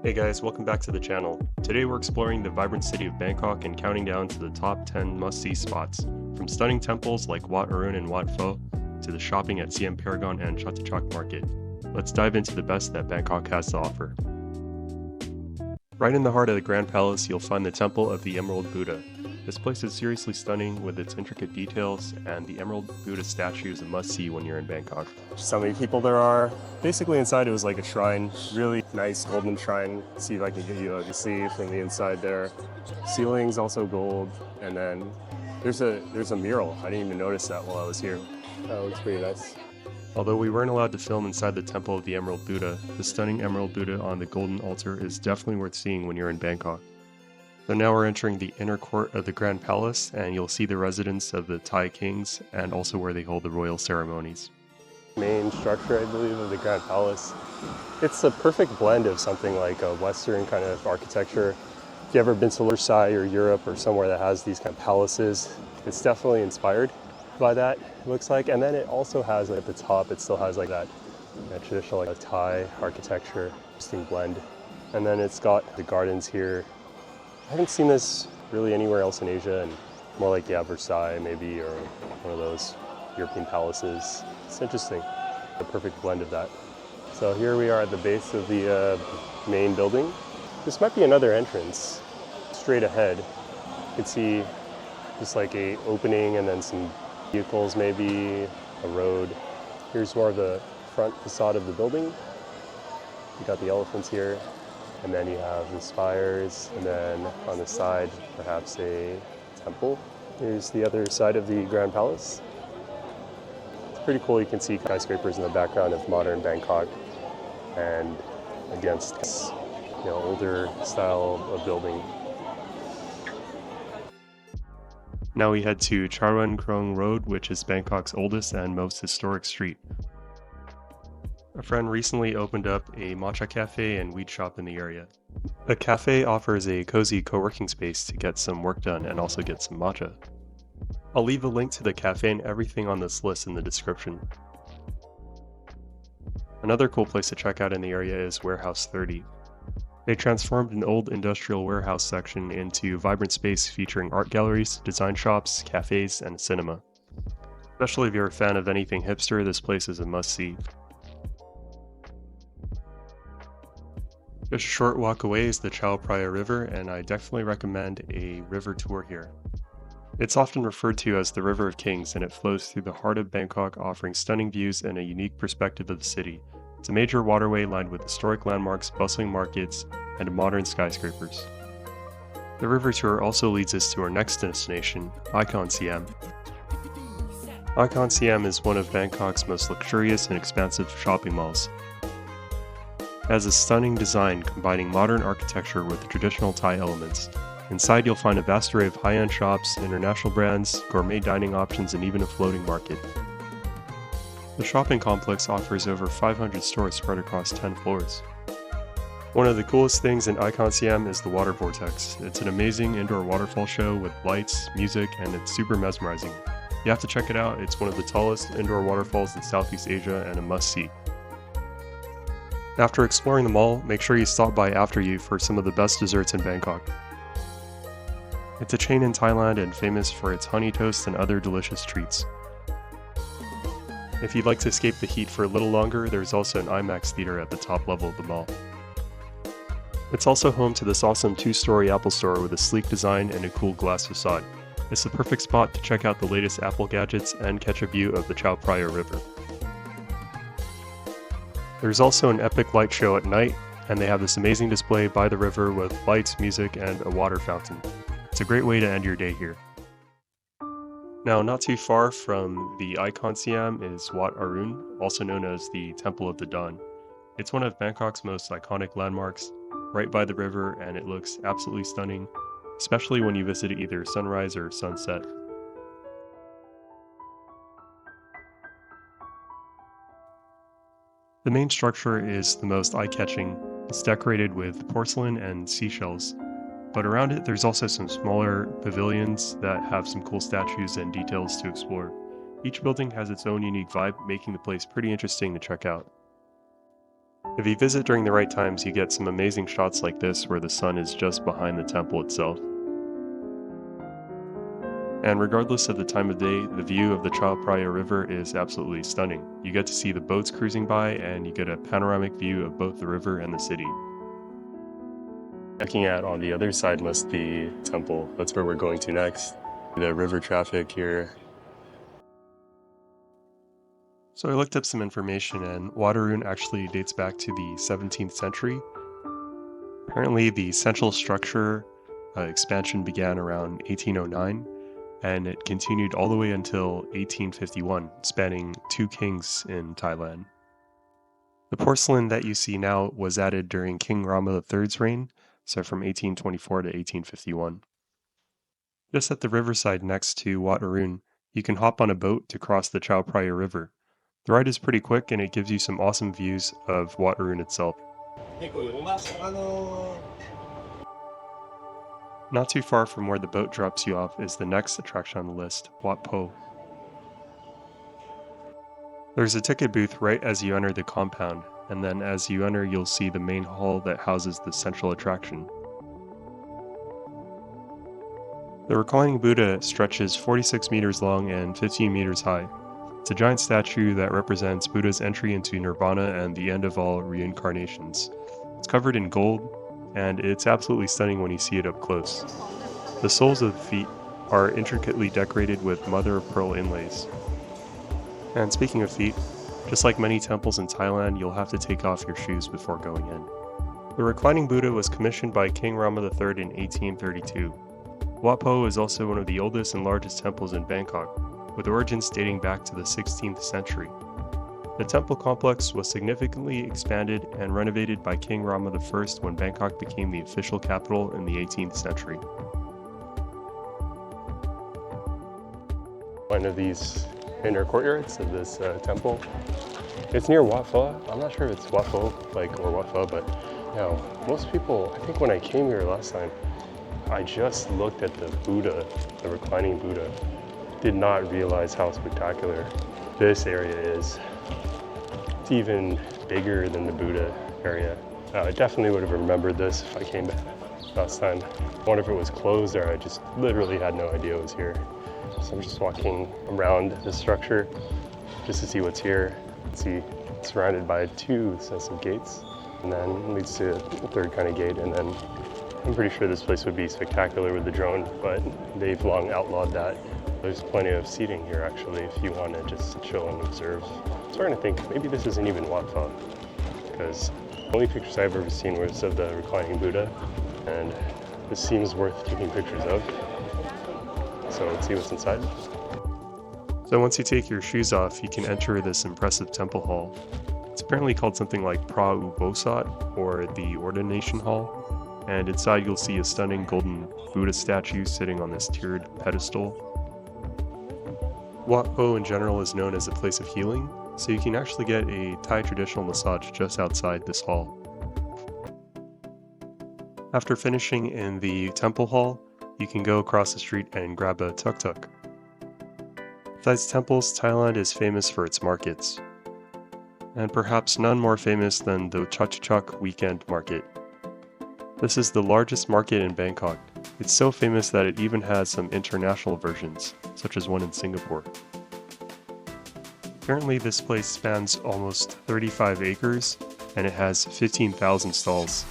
Hey guys, welcome back to the channel. Today we're exploring the vibrant city of Bangkok and counting down to the top 10 must-see spots, from stunning temples like Wat Arun and Wat Pho to the shopping at Siam Paragon and Chatuchak market. Let's dive into the best that Bangkok has to offer. Right in the heart of the Grand Palace, you'll find the Temple of the Emerald Buddha. This place is seriously stunning with its intricate details, and the Emerald Buddha statue is a must-see when you're in Bangkok. Just how many people there are. Basically inside it was like a shrine, really nice golden shrine. See if I can get you a see from the inside there. Ceiling's also gold, and then there's a mural. I didn't even notice that while I was here. That looks pretty nice. Although we weren't allowed to film inside the Temple of the Emerald Buddha, the stunning Emerald Buddha on the golden altar is definitely worth seeing when you're in Bangkok. So now we're entering the inner court of the Grand Palace, and you'll see the residence of the Thai kings and also where they hold the royal ceremonies. Main structure, I believe, of the Grand Palace. It's a perfect blend of something like a Western kind of architecture. If you've ever been to Versailles or Europe or somewhere that has these kind of palaces, it's definitely inspired by that, it looks like. And then it also has, like, at the top, it still has like that traditional like, Thai architecture, interesting blend. And then it's got the gardens here. I haven't seen this really anywhere else in Asia, and more like, yeah, Versailles maybe, or one of those European palaces. It's interesting, the perfect blend of that. So here we are at the base of the main building. This might be another entrance. Straight ahead, you can see just like a opening and then some vehicles maybe, a road. Here's more of the front facade of the building. You got the elephants here. And then you have the spires, and then on the side, perhaps a temple. Here's the other side of the Grand Palace. It's pretty cool. You can see skyscrapers in the background of modern Bangkok, and against this, older style of building. Now we head to Charoen Krung Road, which is Bangkok's oldest and most historic street. A friend recently opened up a matcha cafe and weed shop in the area. The cafe offers a cozy co-working space to get some work done and also get some matcha. I'll leave a link to the cafe and everything on this list in the description. Another cool place to check out in the area is Warehouse 30. They transformed an old industrial warehouse section into a vibrant space featuring art galleries, design shops, cafes, and a cinema. Especially if you're a fan of anything hipster, this place is a must-see. Just a short walk away is the Phraya River, and I definitely recommend a river tour here. It's often referred to as the River of Kings, and it flows through the heart of Bangkok, offering stunning views and a unique perspective of the city. It's a major waterway lined with historic landmarks, bustling markets, and modern skyscrapers. The river tour also leads us to our next destination, Icon Siam. Icon Siam is one of Bangkok's most luxurious and expansive shopping malls. It has a stunning design combining modern architecture with traditional Thai elements. Inside you'll find a vast array of high-end shops, international brands, gourmet dining options, and even a floating market. The shopping complex offers over 500 stores spread across 10 floors. One of the coolest things in Icon Siam is the water vortex. It's an amazing indoor waterfall show with lights, music, and it's super mesmerizing. You have to check it out. It's one of the tallest indoor waterfalls in Southeast Asia and a must-see. After exploring the mall, make sure you stop by After You for some of the best desserts in Bangkok. It's a chain in Thailand and famous for its honey toast and other delicious treats. If you'd like to escape the heat for a little longer, there's also an IMAX theater at the top level of the mall. It's also home to this awesome 2-story Apple store with a sleek design and a cool glass facade. It's the perfect spot to check out the latest Apple gadgets and catch a view of the Chao Phraya River. There's also an epic light show at night, and they have this amazing display by the river with lights, music, and a water fountain. It's a great way to end your day here. Now, not too far from the Icon Siam is Wat Arun, also known as the Temple of the Dawn. It's one of Bangkok's most iconic landmarks, right by the river, and it looks absolutely stunning, especially when you visit either sunrise or sunset. The main structure is the most eye-catching. It's decorated with porcelain and seashells, but around it there's also some smaller pavilions that have some cool statues and details to explore. Each building has its own unique vibe, making the place pretty interesting to check out. If you visit during the right times, you get some amazing shots like this where the sun is just behind the temple itself. And regardless of the time of day, the view of the Chao Phraya River is absolutely stunning. You get to see the boats cruising by, and you get a panoramic view of both the river and the city. Checking out on the other side must be temple. That's where we're going to next. The river traffic here. So I looked up some information, and Wat Arun actually dates back to the 17th century. Apparently the central structure expansion began around 1809, and it continued all the way until 1851, spanning 2 kings in Thailand. The porcelain that you see now was added during King Rama III's reign, so from 1824 to 1851. Just at the riverside next to Wat Arun, you can hop on a boat to cross the Chao Phraya River. The ride is pretty quick, and it gives you some awesome views of Wat Arun itself. Not too far from where the boat drops you off is the next attraction on the list, Wat Po. There's a ticket booth right as you enter the compound, and then as you enter you'll see the main hall that houses the central attraction. The Reclining Buddha stretches 46 meters long and 15 meters high. It's a giant statue that represents Buddha's entry into nirvana and the end of all reincarnations. It's covered in gold, and it's absolutely stunning when you see it up close. The soles of the feet are intricately decorated with mother-of-pearl inlays. And speaking of feet, just like many temples in Thailand, you'll have to take off your shoes before going in. The Reclining Buddha was commissioned by King Rama III in 1832. Wat Po is also one of the oldest and largest temples in Bangkok, with origins dating back to the 16th century. The temple complex was significantly expanded and renovated by King Rama I when Bangkok became the official capital in the 18th century. One of these inner courtyards of this temple. It's near Wat Pho. I'm not sure if it's Wat Pho or Wat Pho, but most people, I think when I came here last time, I just looked at the Buddha, the Reclining Buddha. Did not realize how spectacular this area is. It's even bigger than the Buddha area. I definitely would have remembered this if I came back last time. I wonder if it was closed or I just literally had no idea it was here. So I'm just walking around this structure just to see what's here. See, it's surrounded by 2 sets of gates, and then leads to a 3rd kind of gate, and then I'm pretty sure this place would be spectacular with the drone, but they've long outlawed that. There's plenty of seating here actually if you want to just chill and observe. I'm starting to think maybe this isn't even Wat Pho, because the only pictures I've ever seen was of the Reclining Buddha, and this seems worth taking pictures of. So let's see what's inside. So once you take your shoes off, you can enter this impressive temple hall. It's apparently called something like Pra Ubosat, or the Ordination Hall. And inside you'll see a stunning golden Buddha statue sitting on this tiered pedestal. Wat Po in general is known as a place of healing, so you can actually get a Thai traditional massage just outside this hall. After finishing in the temple hall, you can go across the street and grab a tuk-tuk. Besides temples, Thailand is famous for its markets, and perhaps none more famous than the Chatuchak weekend market. This is the largest market in Bangkok. It's so famous that it even has some international versions, such as one in Singapore. Currently, this place spans almost 35 acres, and it has 15,000 stalls,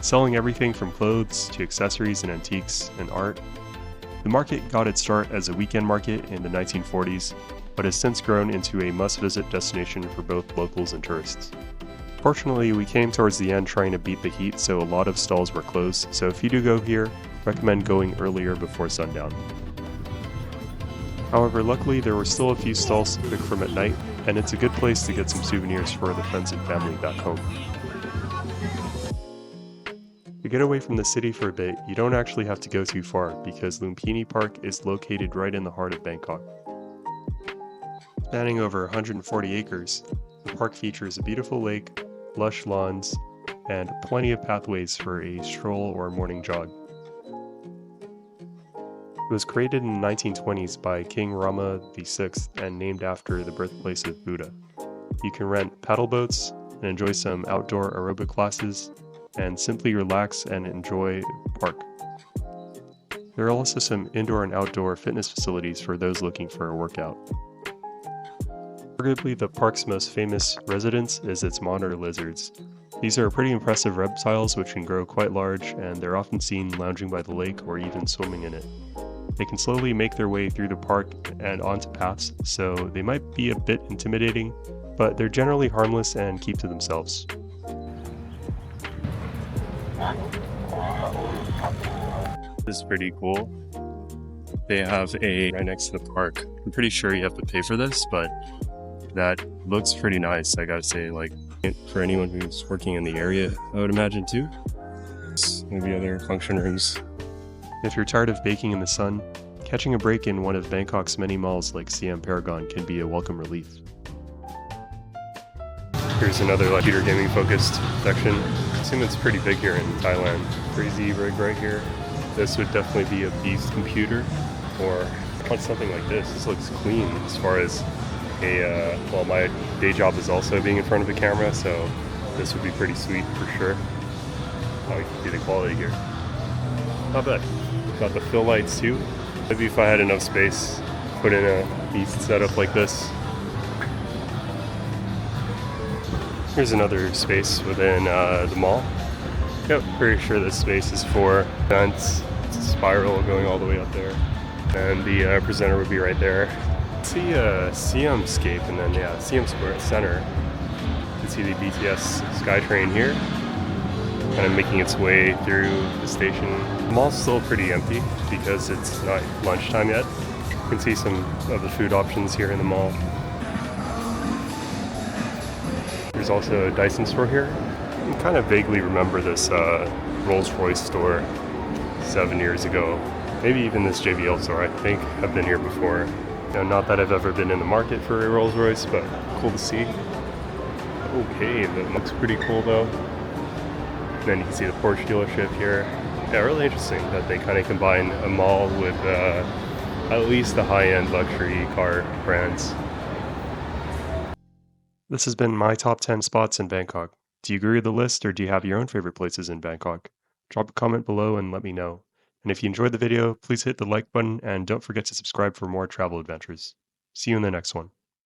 selling everything from clothes to accessories and antiques and art. The market got its start as a weekend market in the 1940s, but has since grown into a must-visit destination for both locals and tourists. Fortunately, we came towards the end trying to beat the heat, so a lot of stalls were closed, so if you do go here, recommend going earlier before sundown. However, luckily there were still a few stalls to pick from at night, and it's a good place to get some souvenirs for the friends and family back home. To get away from the city for a bit, you don't actually have to go too far, because Lumphini Park is located right in the heart of Bangkok. Spanning over 140 acres, the park features a beautiful lake, lush lawns, and plenty of pathways for a stroll or morning jog. It was created in the 1920s by King Rama VI and named after the birthplace of Buddha. You can rent paddle boats, and enjoy some outdoor aerobic classes, and simply relax and enjoy the park. There are also some indoor and outdoor fitness facilities for those looking for a workout. Arguably, the park's most famous residence is its monitor lizards. These are pretty impressive reptiles which can grow quite large, and they're often seen lounging by the lake or even swimming in it. They can slowly make their way through the park and onto paths, so they might be a bit intimidating, but they're generally harmless and keep to themselves. This is pretty cool. They have a right next to the park. I'm pretty sure you have to pay for this, but that looks pretty nice, I gotta say, like, for anyone who's working in the area, I would imagine too. Maybe other function rooms. If you're tired of baking in the sun, catching a break in one of Bangkok's many malls like Siam Paragon can be a welcome relief. Here's another computer gaming focused section. I assume it's pretty big here in Thailand. Crazy rig right here. This would definitely be a beast computer, or on something like this. This looks clean as far as well, my day job is also being in front of the camera, so this would be pretty sweet for sure. Oh, you can see the quality here. Not bad. Got the fill lights too. Maybe if I had enough space, put in a beast setup like this. Here's another space within the mall. Yep, pretty sure this space is for events. It's a spiral going all the way up there. And the presenter would be right there. See Siam Scape, and then Siam Square Center. You can see the BTS SkyTrain here, kind of making its way through the station. The mall's still pretty empty because it's not lunchtime yet. You can see some of the food options here in the mall. There's also a Dyson store here. I kind of vaguely remember this Rolls-Royce store 7 years ago. Maybe even this JBL store, I think I've been here before. Not that I've ever been in the market for a Rolls-Royce, but cool to see. Okay, that looks pretty cool though. And then you can see the Porsche dealership here. Yeah, really interesting that they kind of combine a mall with at least the high-end luxury car brands. This has been my top 10 spots in Bangkok. Do you agree with the list, or do you have your own favorite places in Bangkok? Drop a comment below and let me know. And if you enjoyed the video, please hit the like button and don't forget to subscribe for more travel adventures. See you in the next one.